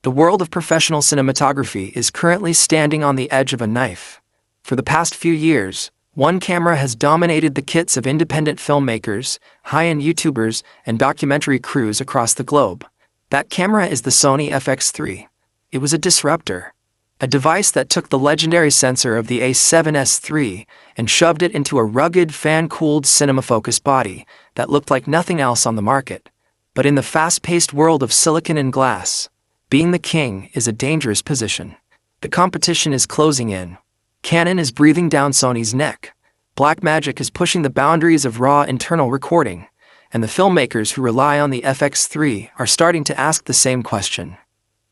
The world of professional cinematography is currently standing on the edge of a knife. For the past few years, one camera has dominated the kits of independent filmmakers, high-end YouTubers, and documentary crews across the globe. That camera is the Sony FX3. It was a disruptor. A device that took the legendary sensor of the A7S III and shoved it into a rugged, fan-cooled cinema-focus body that looked like nothing else on the market. But in the fast-paced world of silicon and glass, being the king is a dangerous position. The competition is closing in. Canon is breathing down Sony's neck. Blackmagic is pushing the boundaries of raw internal recording, and the filmmakers who rely on the FX3 are starting to ask the same question.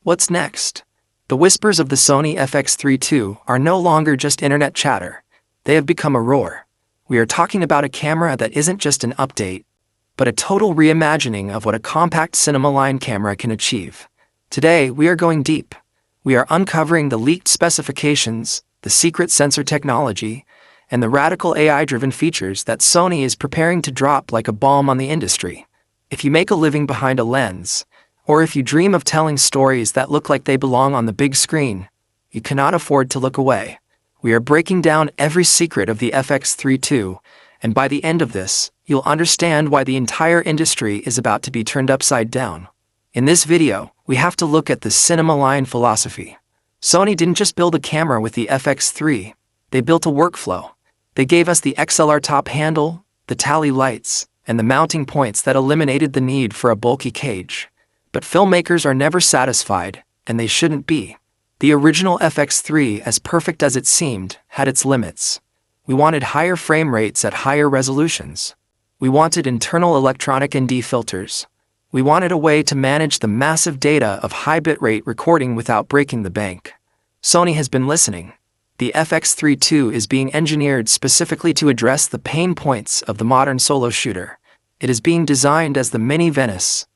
What's next? The whispers of the Sony FX3 II are no longer just internet chatter. They have become a roar. We are talking about a camera that isn't just an update, but a total reimagining of what a compact cinema line camera can achieve. Today, we are going deep. We are uncovering the leaked specifications, the secret sensor technology, and the radical AI-driven features that Sony is preparing to drop like a bomb on the industry. If you make a living behind a lens, or if you dream of telling stories that look like they belong on the big screen, you cannot afford to look away. We are breaking down every secret of the FX3 II, and by the end of this, you'll understand why the entire industry is about to be turned upside down. In this video, we have to look at the cinema line philosophy. Sony didn't just build a camera with the FX3, they built a workflow. They gave us the XLR top handle, the tally lights, and the mounting points that eliminated the need for a bulky cage. But filmmakers are never satisfied, and they shouldn't be. The original FX3, as perfect as it seemed, had its limits. We wanted higher frame rates at higher resolutions. We wanted internal electronic ND filters. We wanted a way to manage the massive data of high bitrate recording without breaking the bank. Sony has been listening. The FX3 II is being engineered specifically to address the pain points of the modern solo shooter. It is being designed as the Mini Venice,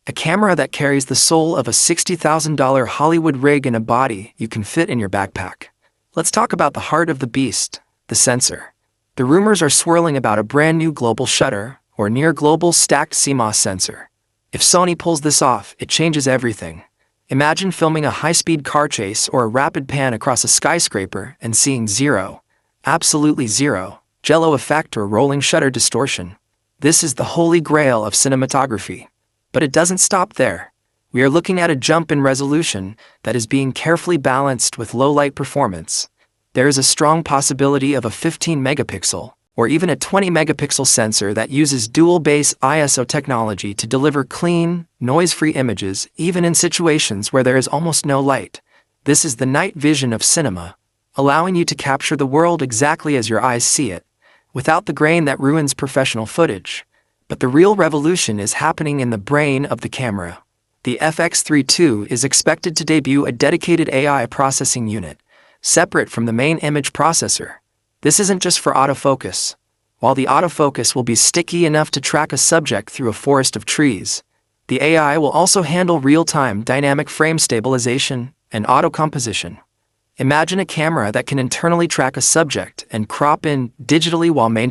a camera that carries the soul of a $60,000 Hollywood rig in a body you can fit in your backpack. Let's talk about the heart of the beast, the sensor. The rumors are swirling about a brand new global shutter, or near global stacked CMOS sensor. If Sony pulls this off, it changes everything. Imagine filming a high-speed car chase or a rapid pan across a skyscraper and seeing zero, absolutely zero, jello effect or rolling shutter distortion. This is the holy grail of cinematography. But it doesn't stop there. We are looking at a jump in resolution that is being carefully balanced with low-light performance. There is a strong possibility of a 15-megapixel, or even a 20-megapixel sensor that uses dual-base ISO technology to deliver clean, noise-free images even in situations where there is almost no light. This is the night vision of cinema, allowing you to capture the world exactly as your eyes see it, without the grain that ruins professional footage. But the real revolution is happening in the brain of the camera. The FX3 II is expected to debut a dedicated AI processing unit, separate from the main image processor. This isn't just for autofocus. While the autofocus will be sticky enough to track a subject through a forest of trees, the AI will also handle real-time dynamic frame stabilization and auto-composition. Imagine a camera that can internally track a subject and crop in digitally while maintaining